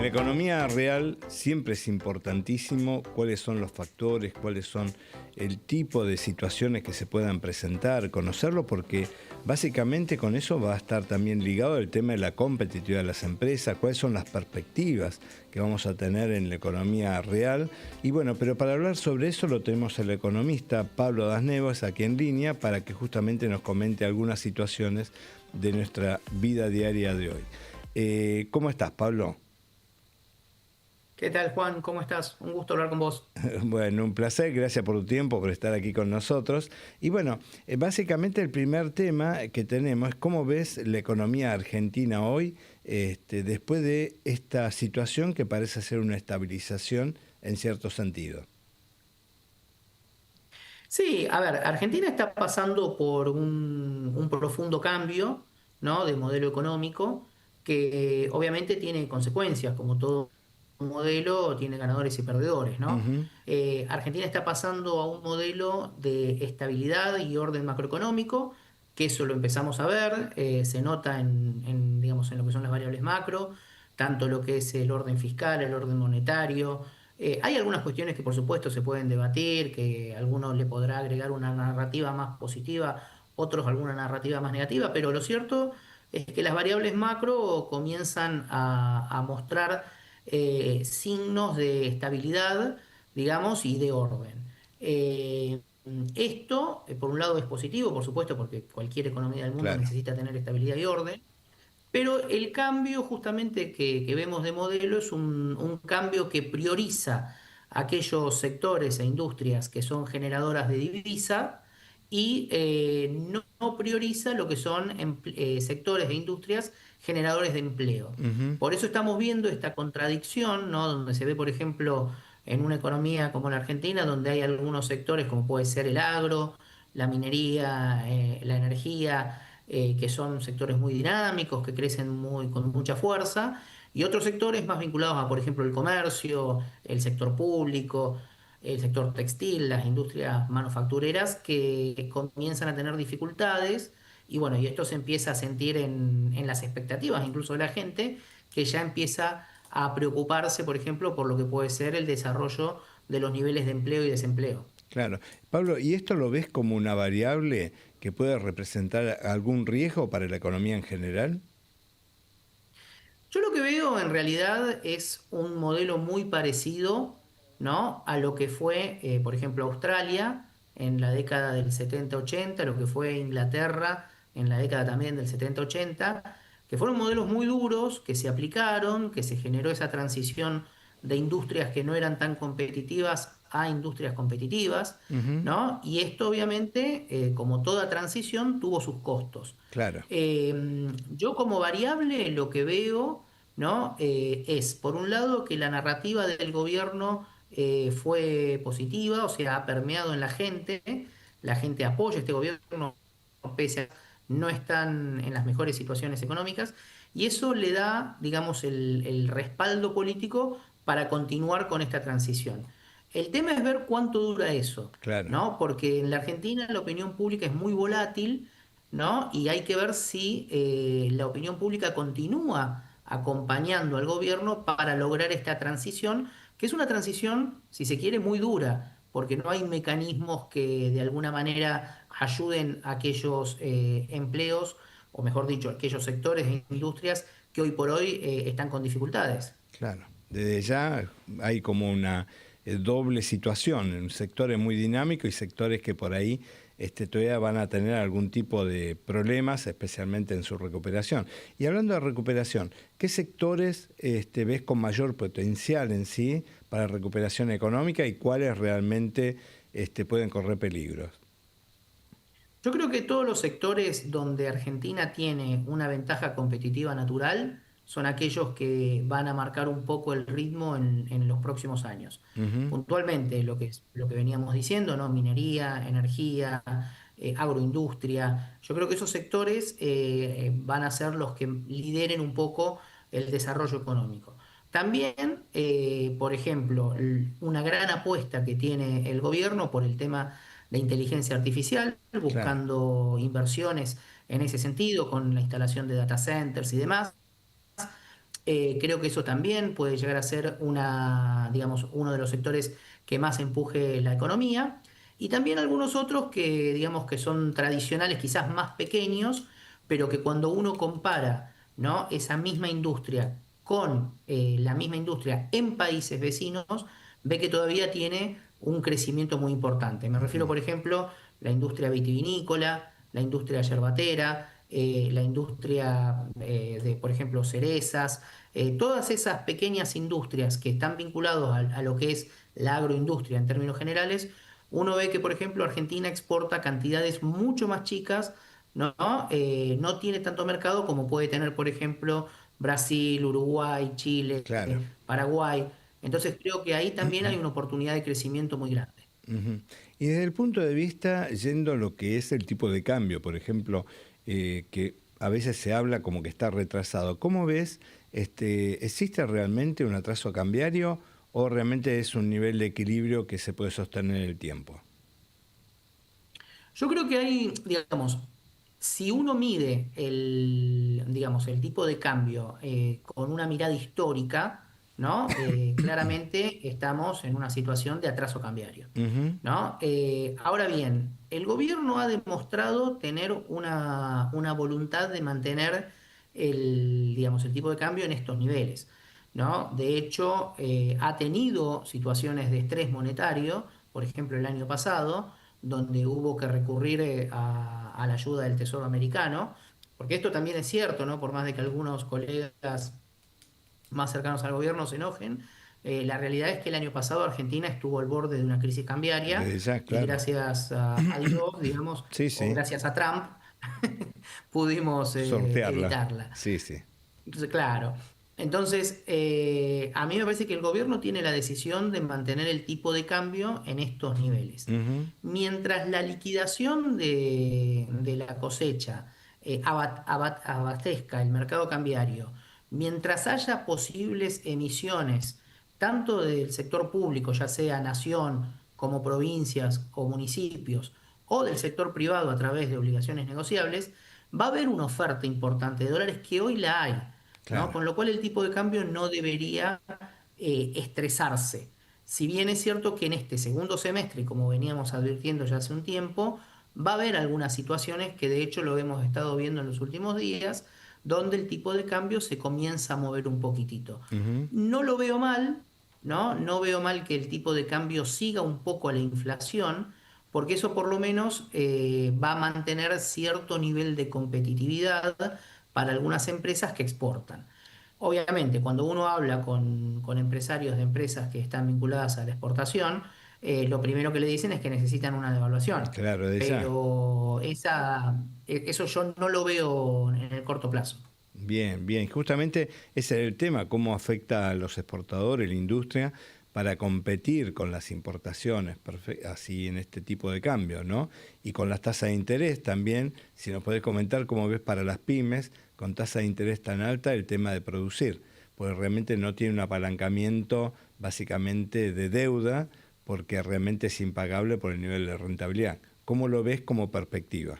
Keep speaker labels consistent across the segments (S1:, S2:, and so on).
S1: En la economía real siempre es importantísimo cuáles son los factores, cuáles son el tipo de situaciones que se puedan presentar, conocerlo, porque básicamente con eso va a estar también ligado el tema de la competitividad de las empresas, cuáles son las perspectivas que vamos a tener en la economía real. Y bueno, pero para hablar sobre eso lo tenemos al economista Pablo Das Neves aquí en línea para que justamente nos comente algunas situaciones de nuestra vida diaria de hoy. ¿Cómo estás, Pablo?
S2: ¿Qué tal, Juan? ¿Cómo estás? Un gusto hablar con vos.
S1: Bueno, un placer, gracias por tu tiempo, por estar aquí con nosotros. Y bueno, básicamente el primer tema que tenemos es cómo ves la economía argentina hoy, después de esta situación que parece ser una estabilización en cierto sentido.
S2: Sí, a ver, Argentina está pasando por un profundo cambio, ¿no? De modelo económico que obviamente tiene consecuencias, como todo modelo tiene ganadores y perdedores, ¿no?
S1: Ujú.
S2: Argentina está pasando a un modelo de estabilidad y orden macroeconómico, que eso lo empezamos a ver, se nota digamos, en lo que son las variables macro, tanto lo que es el orden fiscal, el orden monetario. Hay algunas cuestiones que por supuesto se pueden debatir, que algunos le podrá agregar una narrativa más positiva, otros alguna narrativa más negativa, pero lo cierto es que las variables macro comienzan a mostrar signos de estabilidad, digamos, y de orden. Esto, por un lado, es positivo, por supuesto, porque cualquier economía del mundo
S1: Claro.
S2: necesita tener estabilidad y orden. Pero el cambio justamente que vemos de modelo es un cambio que prioriza aquellos sectores e industrias que son generadoras de divisa y no prioriza lo que son sectores e industrias generadores de empleo.
S1: Ujú.
S2: Por eso estamos viendo esta contradicción, ¿no? Donde se ve, por ejemplo, en una economía como la Argentina, donde hay algunos sectores como puede ser el agro, la minería, la energía, que son sectores muy dinámicos, que crecen con mucha fuerza, y otros sectores más vinculados a, por ejemplo, el comercio, el sector público, el sector textil, las industrias manufactureras, que comienzan a tener dificultades, y bueno, y esto se empieza a sentir en las expectativas incluso de la gente, que ya empieza a preocuparse, por ejemplo, por lo que puede ser el desarrollo de los niveles de empleo y desempleo.
S1: Claro. Pablo, ¿y esto lo ves como una variable que puede representar algún riesgo para la economía en general?
S2: Yo lo que veo en realidad es un modelo muy parecido, ¿no? A lo que fue, por ejemplo, Australia en la década del 70-80, lo que fue Inglaterra en la década también del 70-80, que fueron modelos muy duros que se aplicaron, que se generó esa transición de industrias que no eran tan competitivas a industrias competitivas,
S1: Ujú.
S2: ¿no? Y esto obviamente, como toda transición, tuvo sus costos.
S1: Claro.
S2: Yo como variable lo que veo, ¿no? Es, por un lado, que la narrativa del gobierno fue positiva, o sea, ha permeado en la gente apoya este gobierno, pese a no están en las mejores situaciones económicas, y eso le da, digamos, el respaldo político para continuar con esta transición. El tema es ver cuánto dura eso,
S1: Claro.
S2: ¿no? Porque en la Argentina la opinión pública es muy volátil, ¿no? Y hay que ver si la opinión pública continúa acompañando al gobierno para lograr esta transición, que es una transición, si se quiere, muy dura, porque no hay mecanismos que de alguna manera ayuden a aquellos empleos, o mejor dicho, a aquellos sectores e industrias que hoy por hoy están con dificultades.
S1: Claro, desde ya hay como una doble situación, en sectores muy dinámicos y sectores que por ahí todavía van a tener algún tipo de problemas, especialmente en su recuperación. Y hablando de recuperación, ¿qué sectores ves con mayor potencial en sí para recuperación económica y cuáles realmente pueden correr peligros?
S2: Yo creo que todos los sectores donde Argentina tiene una ventaja competitiva natural son aquellos que van a marcar un poco el ritmo en los próximos años.
S1: Ujú.
S2: Puntualmente, lo que veníamos diciendo, ¿no? Minería, energía, agroindustria. Yo creo que esos sectores van a ser los que lideren un poco el desarrollo económico. También, por ejemplo, una gran apuesta que tiene el gobierno por el tema de inteligencia artificial,
S1: Claro.
S2: buscando inversiones en ese sentido, con la instalación de data centers y demás. Creo que eso también puede llegar a ser digamos, uno de los sectores que más empuje la economía. Y también algunos otros que, digamos, que son tradicionales, quizás más pequeños, pero que cuando uno compara, ¿no?, esa misma industria con la misma industria en países vecinos, ve que todavía tiene un crecimiento muy importante. Me refiero, por ejemplo, la industria vitivinícola, la industria yerbatera, la industria de, por ejemplo, cerezas, todas esas pequeñas industrias que están vinculadas a lo que es la agroindustria en términos generales. Uno ve que, por ejemplo, Argentina exporta cantidades mucho más chicas, ¿no? No tiene tanto mercado como puede tener, por ejemplo, Brasil, Uruguay, Chile,
S1: Claro.
S2: Paraguay. Entonces creo que ahí también hay una oportunidad de crecimiento muy grande.
S1: Ujú. Y desde el punto de vista, yendo a lo que es el tipo de cambio, por ejemplo, que a veces se habla como que está retrasado, ¿cómo ves? ¿Existe realmente un atraso cambiario o realmente es un nivel de equilibrio que se puede sostener en el tiempo?
S2: Yo creo que hay, digamos, si uno mide digamos, el tipo de cambio con una mirada histórica, ¿no? Claramente estamos en una situación de atraso cambiario,
S1: Ujú.
S2: ¿no? Ahora bien, el gobierno ha demostrado tener una voluntad de mantener digamos, el tipo de cambio en estos niveles, ¿no? De hecho, ha tenido situaciones de estrés monetario, por ejemplo, el año pasado donde hubo que recurrir a la ayuda del Tesoro americano, porque esto también es cierto, ¿no? Por más de que algunos colegas más cercanos al gobierno se enojen, la realidad es que el año pasado Argentina estuvo al borde de una crisis cambiaria
S1: Desde ya,
S2: y
S1: claro.
S2: gracias a Dios, digamos,
S1: Sí,
S2: o
S1: sí.
S2: gracias a Trump, pudimos
S1: Sortearla.
S2: evitarla.
S1: Sí, sí.
S2: Entonces, claro. Entonces, a mí me parece que el gobierno tiene la decisión de mantener el tipo de cambio en estos niveles.
S1: Ujú.
S2: Mientras la liquidación de la cosecha abastezca el mercado cambiario, mientras haya posibles emisiones, tanto del sector público, ya sea nación, como provincias o municipios, o del sector privado a través de obligaciones negociables, va a haber una oferta importante de dólares que hoy la hay, ¿no?
S1: Claro.
S2: Con lo cual el tipo de cambio no debería estresarse. Si bien es cierto que en este segundo semestre, como veníamos advirtiendo ya hace un tiempo, va a haber algunas situaciones que de hecho lo hemos estado viendo en los últimos días, donde el tipo de cambio se comienza a mover un poquitito.
S1: Ujú.
S2: No lo veo mal, ¿no? No veo mal que el tipo de cambio siga un poco a la inflación, porque eso por lo menos va a mantener cierto nivel de competitividad para algunas empresas que exportan. Obviamente, cuando uno habla con empresarios de empresas que están vinculadas a la exportación, lo primero que le dicen es que necesitan una devaluación,
S1: Claro, de ya.
S2: pero eso yo no lo veo en el corto plazo.
S1: Bien, bien. Justamente ese es el tema, cómo afecta a los exportadores, la industria, para competir con las importaciones, así en este tipo de cambios, ¿no? Y con las tasas de interés también, si nos podés comentar cómo ves para las pymes, con tasa de interés tan alta, el tema de producir, porque realmente no tiene un apalancamiento básicamente de deuda, porque realmente es impagable por el nivel de rentabilidad. ¿Cómo lo ves como perspectiva?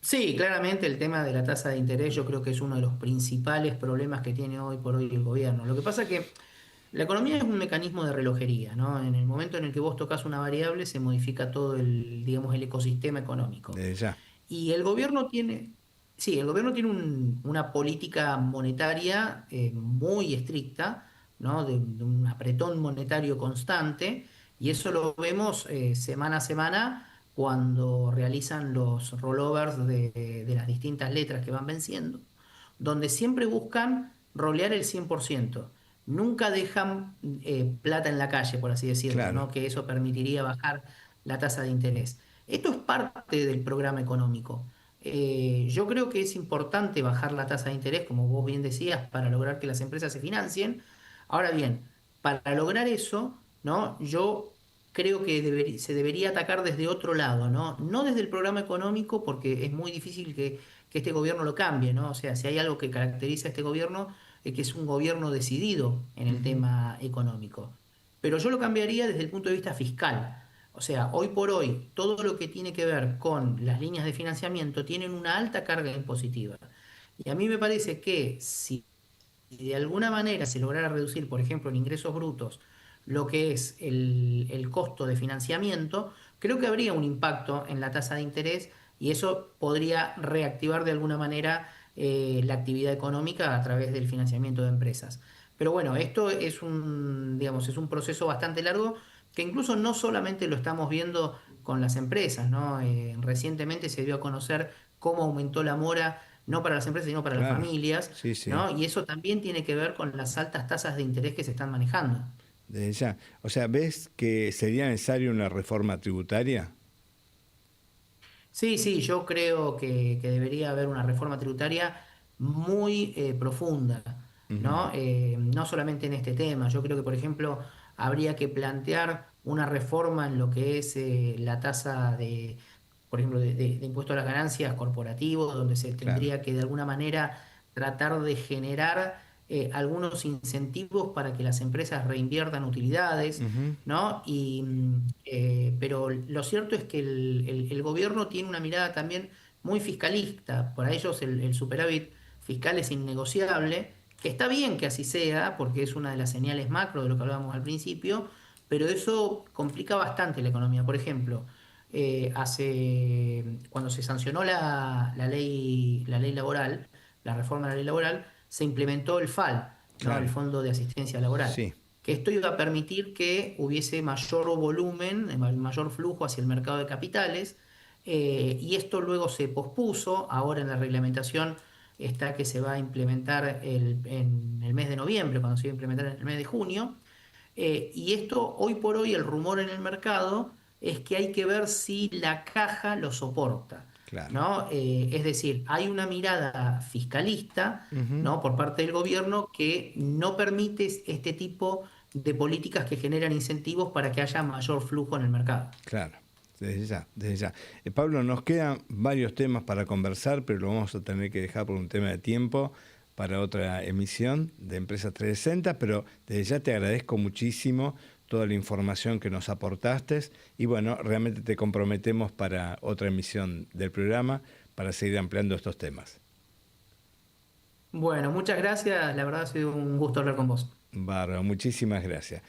S2: Sí, claramente el tema de la tasa de interés yo creo que es uno de los principales problemas que tiene hoy por hoy el gobierno. Lo que pasa es que la economía es un mecanismo de relojería, ¿no? En el momento en el que vos tocas una variable se modifica todo digamos, el ecosistema económico.
S1: Desde ya.
S2: Y sí, el gobierno tiene una política monetaria muy estricta, ¿no? De un apretón monetario constante, y eso lo vemos semana a semana cuando realizan los rollovers de las distintas letras que van venciendo, donde siempre buscan rolear el 100%. Nunca dejan plata en la calle, por así decirlo,
S1: Claro.
S2: ¿no? Que eso permitiría bajar la tasa de interés. Esto es parte del programa económico. Yo creo que es importante bajar la tasa de interés, como vos bien decías, para lograr que las empresas se financien. Ahora bien, para lograr eso, ¿no? Yo creo que se debería atacar desde otro lado, ¿no? No desde el programa económico, porque es muy difícil que este gobierno lo cambie, ¿no? O sea, si hay algo que caracteriza a este gobierno, es que es un gobierno decidido en el
S1: Ujú.
S2: tema económico. Pero yo lo cambiaría desde el punto de vista fiscal. O sea, hoy por hoy, todo lo que tiene que ver con las líneas de financiamiento tienen una alta carga impositiva. Y a mí me parece que si de alguna manera se lograra reducir, por ejemplo, en ingresos brutos, lo que es el costo de financiamiento, creo que habría un impacto en la tasa de interés y eso podría reactivar de alguna manera la actividad económica a través del financiamiento de empresas. Pero bueno, esto es un, digamos, es un proceso bastante largo que incluso no solamente lo estamos viendo con las empresas, ¿no? Recientemente se dio a conocer cómo aumentó la mora, no para las empresas, sino para las
S1: Claro,
S2: familias,
S1: sí, sí,
S2: ¿no? Y eso también tiene que ver con las altas tasas de interés que se están manejando.
S1: desde ya. O sea, ¿ves que sería necesaria una reforma tributaria?
S2: Sí, sí, yo creo que debería haber una reforma tributaria muy profunda,
S1: Ujú,
S2: ¿no? No solamente en este tema, yo creo que, por ejemplo, habría que plantear una reforma en lo que es la tasa de, por ejemplo, de impuesto a las ganancias corporativos, donde se
S1: claro.
S2: tendría que de alguna manera tratar de generar algunos incentivos para que las empresas reinviertan utilidades,
S1: Ujú,
S2: ¿no? Pero lo cierto es que el gobierno tiene una mirada también muy fiscalista. Para ellos el superávit fiscal es innegociable, que está bien que así sea, porque es una de las señales macro de lo que hablábamos al principio, pero eso complica bastante la economía. Por ejemplo, cuando se sancionó la ley laboral, la reforma de la ley laboral, se implementó el FAL, ¿no? El
S1: claro,
S2: Fondo de Asistencia Laboral,
S1: sí,
S2: que esto iba a permitir que hubiese mayor volumen, mayor flujo hacia el mercado de capitales, y esto luego se pospuso, ahora en la reglamentación está que se va a implementar en el mes de noviembre, cuando se va a implementar en el mes de junio, y esto hoy por hoy el rumor en el mercado es que hay que ver si la caja lo soporta,
S1: claro.
S2: ¿no? Es decir, hay una mirada fiscalista,
S1: Ujú,
S2: ¿no? Por parte del gobierno que no permite este tipo de políticas que generan incentivos para que haya mayor flujo en el mercado.
S1: claro, desde ya, desde ya. Pablo, nos quedan varios temas para conversar, pero lo vamos a tener que dejar por un tema de tiempo para otra emisión de Empresa 360, pero desde ya te agradezco muchísimo toda la información que nos aportaste y bueno, realmente te comprometemos para otra emisión del programa para seguir ampliando estos temas.
S2: Bueno, muchas gracias, la verdad ha sido un gusto hablar con vos.
S1: Bárbaro, muchísimas gracias.